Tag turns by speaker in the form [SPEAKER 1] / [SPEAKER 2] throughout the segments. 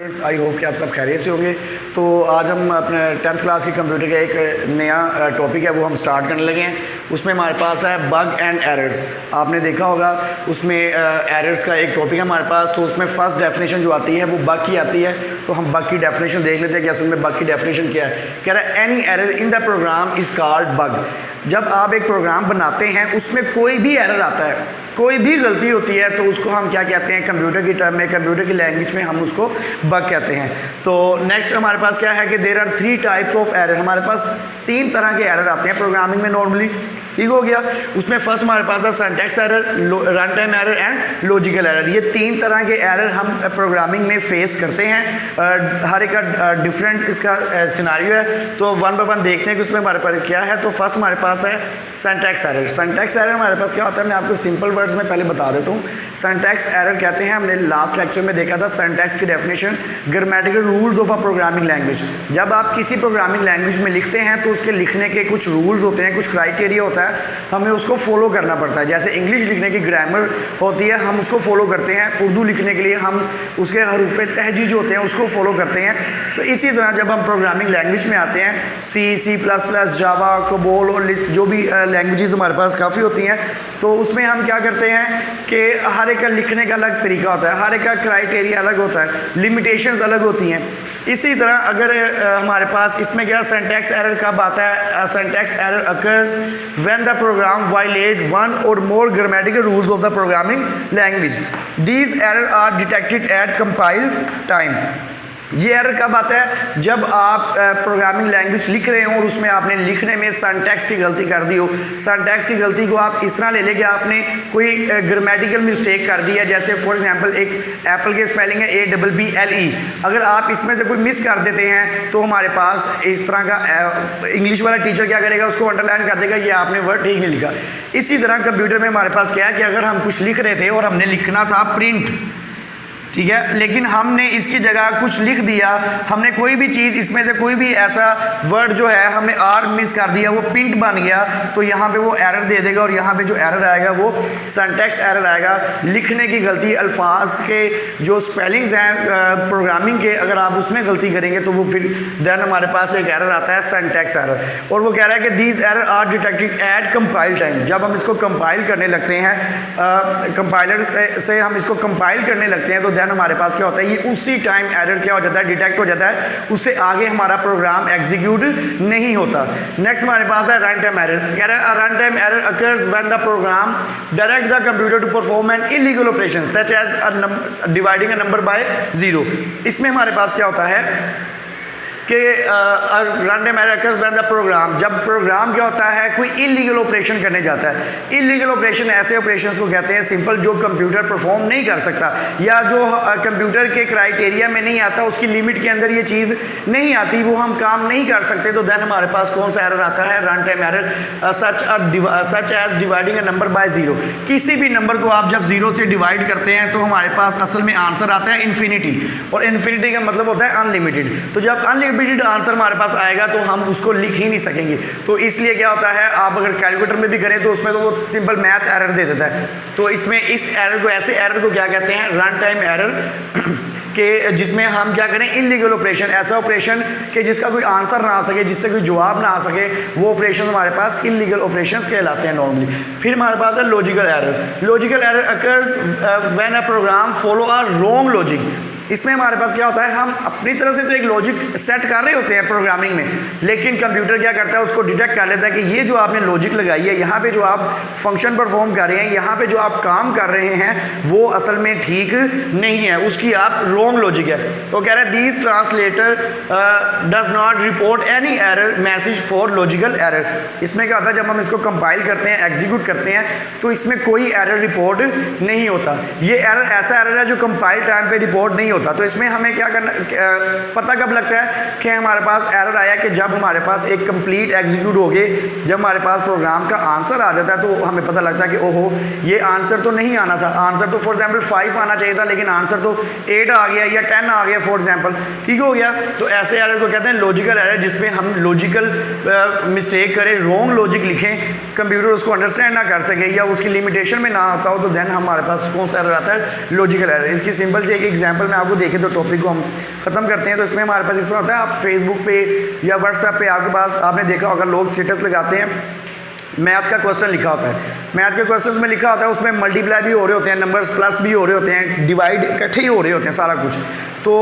[SPEAKER 1] I hope कि आप सब खैरियत से होंगे। तो आज हम अपने 10th क्लास की कंप्यूटर का एक नया टॉपिक है वो हम स्टार्ट करने लगे हैं। उसमें हमारे पास है बग एंड एरर्स। आपने देखा होगा उसमें एरर्स का एक टॉपिक है हमारे पास। तो उसमें फर्स्ट डेफिनेशन जो आती है वो बग की आती है। तो हम बग की डेफिनेशन देख लेते हैं कि असल में बग की डेफिनेशन क्या है। कह रहा है any error in the program is called bug. जब आप एक प्रोग्राम बनाते हैं उसमें कोई भी एरर आता है, कोई भी गलती होती है तो उसको हम क्या कहते हैं, कंप्यूटर की टर्म में, कंप्यूटर की लैंग्वेज में हम उसको बग कहते हैं। तो नेक्स्ट हमारे पास क्या है कि there are 3 types of error. हमारे पास 3 तरह के एरर आते हैं प्रोग्रामिंग में नॉर्मली। ठीक हो गया। उसमें फर्स्ट हमारे पास है syntax error, run time error and logical error. ये 3 तरह के एरर हम प्रोग्रामिंग में फेस करते हैं। हर एक का डिफरेंट इसका सिनारियो है। तो वन बाय वन देखते हैं कि उसमें हमारे पास क्या है। तो फर्स्ट हमारे पास है सिंटैक्स एरर। सिंटैक्स एरर हमारे पास क्या होता है, मैं आपको सिंपल वर्ड्स में पहले बता देता हूँ। सिंटैक्स एरर कहते हैं, हमने लास्ट लेक्चर में देखा था सिंटैक्स की definition, grammatical rules of a programming language. जब आप किसी प्रोग्रामिंग लैंग्वेज में लिखते हैं तो उसके लिखने के कुछ रूल्स होते हैं, कुछ क्राइटेरिया होता है, हमें उसको फॉलो करना पड़ता है। जैसे इंग्लिश लिखने की ग्रामर होती है, हम उसको फॉलो करते हैं। उर्दू लिखने के लिए हम उसके हरूफ तहजी जो होते हैं उसको फॉलो करते हैं। तो इसी तरह जब हम प्रोग्रामिंग लैंग्वेज में आते हैं, सी प्लस प्लस, जावा, कोबोल और लिस्प, जो भी लैंग्वेजेस हमारे पास काफ़ी होती हैं, तो उसमें हम क्या करते हैं कि हर एक का लिखने का अलग तरीका होता है, हर एक का क्राइटेरिया अलग होता है, लिमिटेशंस अलग होती हैं। इसी तरह अगर हमारे पास इसमें क्या सिंटैक्स एरर कब आता है, syntax error occurs when the program violate one or more grammatical rules of the programming language. These error are detected at compile time. ये एरर कब आता है, जब आप प्रोग्रामिंग लैंग्वेज लिख रहे हो और उसमें आपने लिखने में सिंटैक्स की गलती कर दी हो। सिंटैक्स की गलती को आप इस तरह ले लें कि आपने कोई ग्रामेटिकल मिस्टेक कर दी है। जैसे फॉर एग्जांपल एक एप्पल के स्पेलिंग है APPLE, अगर आप इसमें से कोई मिस कर देते हैं तो हमारे पास इस तरह का इंग्लिश वाला टीचर क्या करेगा, उसको अंडरलाइन कर देगा कि आपने वर्ड ठीक नहीं लिखा। इसी तरह कंप्यूटर में हमारे पास क्या है कि अगर हम कुछ लिख रहे थे और हमने लिखना था प्रिंट, ठीक है, लेकिन हमने इसकी जगह कुछ लिख दिया, हमने कोई भी चीज़ इसमें से कोई भी ऐसा वर्ड जो है हमने आर मिस कर दिया, वो प्रिंट बन गया, तो यहाँ पे वो एरर दे देगा। और यहाँ पे जो एरर आएगा वो सिंटैक्स एरर आएगा, लिखने की गलती, अल्फाज के जो स्पेलिंग्स हैं प्रोग्रामिंग के, अगर आप उसमें गलती करेंगे तो वो फिर देन हमारे पास एक एरर आता है सिंटैक्स एरर। और वो कह रहा है कि these error are detected at compile time. जब हम इसको कंपाइल करने लगते हैं, कंपाइलर से हम इसको कंपाइल करने लगते हैं, तो देन हमारे पास क्या होता है, ये उसी टाइम एरर क्या हो जाता है, डिटेक्ट हो जाता है। उससे आगे हमारा प्रोग्राम एग्जीक्यूट नहीं होता। नेक्स्ट हमारे पास है रन टाइम एरर। कह रहा है run time error occurs when the program direct the computer to perform an illegal operation such as dividing a number by 0। इसमें हमारे पास क्या होता है कि run time error occurs when the program, जब प्रोग्राम क्या होता है, कोई इलीगल ऑपरेशन करने जाता है। इलीगल ऑपरेशन ऐसे ऑपरेशंस को कहते हैं सिंपल, जो कंप्यूटर परफॉर्म नहीं कर सकता या जो कंप्यूटर के क्राइटेरिया में नहीं आता, उसकी लिमिट के अंदर ये चीज़ नहीं आती, वो हम काम नहीं कर सकते। तो देन हमारे पास कौन सा एरर आता है, run time error such as dividing a number by 0। किसी भी नंबर को आप जब 0 से डिवाइड करते हैं तो हमारे पास असल में आंसर आता है इन्फिनिटी, और इन्फिनिटी का मतलब होता है अनलिमिटेड। तो जब अनलिमिटेड आंसर हमारे पास आएगा तो हम उसको लिख ही नहीं सकेंगे। तो इसलिए क्या होता है, आप अगर कैलकुलेटर में भी करें तो उसमें तो वो सिंपल मैथ एरर दे देता है। तो इसमें इस एरर को, ऐसे एरर को क्या कहते हैं, रन टाइम एरर के, जिसमें हम क्या करें, इलीगल ऑपरेशन, ऐसा ऑपरेशन कि जिसका कोई आंसर ना आ सके, जिससे कोई जवाब ना आ सके, वो ऑपरेशन हमारे पास इलीगल ऑपरेशंस कहलाते हैं नॉर्मली। फिर हमारे पास है logical error. Logical error occurs when a programme follow a wrong logic. इसमें हमारे पास क्या होता है, हम अपनी तरह से तो एक लॉजिक सेट कर रहे होते हैं प्रोग्रामिंग में, लेकिन कंप्यूटर क्या करता है, उसको डिटेक्ट कर लेता है कि ये जो आपने लॉजिक लगाई है, यहाँ पे जो आप फंक्शन परफॉर्म कर रहे हैं, यहाँ पे जो आप काम कर रहे हैं, वो असल में ठीक नहीं है, उसकी आप रॉन्ग लॉजिक है। तो कह रहा है these translator does not report any error message for logical error. इसमें क्या होता है, जब हम इसको कंपाइल करते हैं, एग्जीक्यूट करते हैं, तो इसमें कोई एरर रिपोर्ट नहीं होता। ये एरर ऐसा एरर है जो कंपाइल टाइम पे रिपोर्ट नहीं होता। तो इसमें हमें क्या करना, पता कब लगता है कि हमारे पास एरर आया, कि जब हमारे पास एक कंप्लीट एग्जीक्यूट हो गए, जब हमारे पास प्रोग्राम का आंसर आ जाता है, तो हमें पता लगता है कि ओहो ये आंसर तो नहीं आना था, आंसर तो फॉर एग्जांपल 5 आना चाहिए था, लेकिन आंसर तो 8 आ गया या 10 आ गया फॉर एग्जांपल। ठीक हो गया। तो ऐसे एरर को कहते हैं लॉजिकल एरर, जिसमें हम लॉजिकल मिस्टेक करें, रॉन्ग लॉजिक लिखें, कंप्यूटर उसको अंडरस्टैंड ना कर सके या उसकी लिमिटेशन में ना आता हो, तो देन हमारे पास कौन सा एरर आता है, लॉजिकल एरर। इसकी सिंपल सी एक एग्जाम्पल मैं आपको को देखें तो टॉपिक को हम ख़त्म करते हैं। तो इसमें हमारे पास इस तरह होता है, आप फेसबुक पे या व्हाट्सएप पे आपके पास, आपने देखा होगा लोग स्टेटस लगाते हैं, मैथ का क्वेश्चन लिखा होता है, मैथ के क्वेश्चंस में लिखा होता है उसमें मल्टीप्लाई भी हो रहे होते हैं, नंबर्स प्लस भी हो रहे होते हैं, डिवाइड इकट्ठे ही हो रहे होते हैं सारा कुछ। तो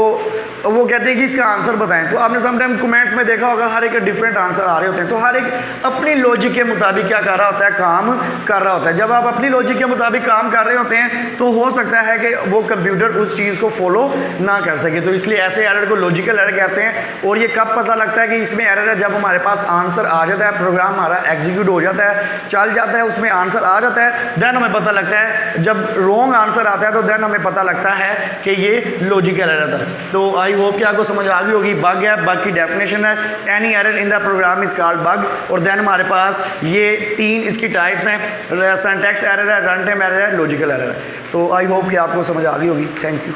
[SPEAKER 1] वो कहते हैं कि इसका आंसर बताएं। तो आपने समटाइम कमेंट्स में देखा होगा हर एक डिफरेंट आंसर आ रहे होते हैं। तो हर एक अपनी लॉजिक के मुताबिक क्या कर रहा होता है, काम कर रहा होता है। जब आप अपनी लॉजिक के मुताबिक काम कर रहे होते हैं तो हो सकता है कि वो कंप्यूटर उस चीज़ को फॉलो ना कर सके। तो इसलिए ऐसे एरर को लॉजिकल एरर कहते हैं। और ये कब पता लगता है कि इसमें एरर है, जब हमारे पास आंसर आ जाता है, प्रोग्राम हमारा एग्जीक्यूट हो जाता है, चल जाता है, उसमें आंसर आ जाता है, देन हमें पता लगता है। जब रॉन्ग आंसर आता है तो देन हमें पता लगता है कि ये लॉजिकल एरर था। तो आई होप कि आपको समझ आ गई होगी। बग है, बग की डेफिनेशन है any error in the program is called bug. और देन हमारे पास ये 3 इसकी टाइप्स हैं, सिंटैक्स एरर है, रन टाइम एरर है, लॉजिकल एरर है। तो आई होप कि आपको समझ आ गई होगी। Thank you.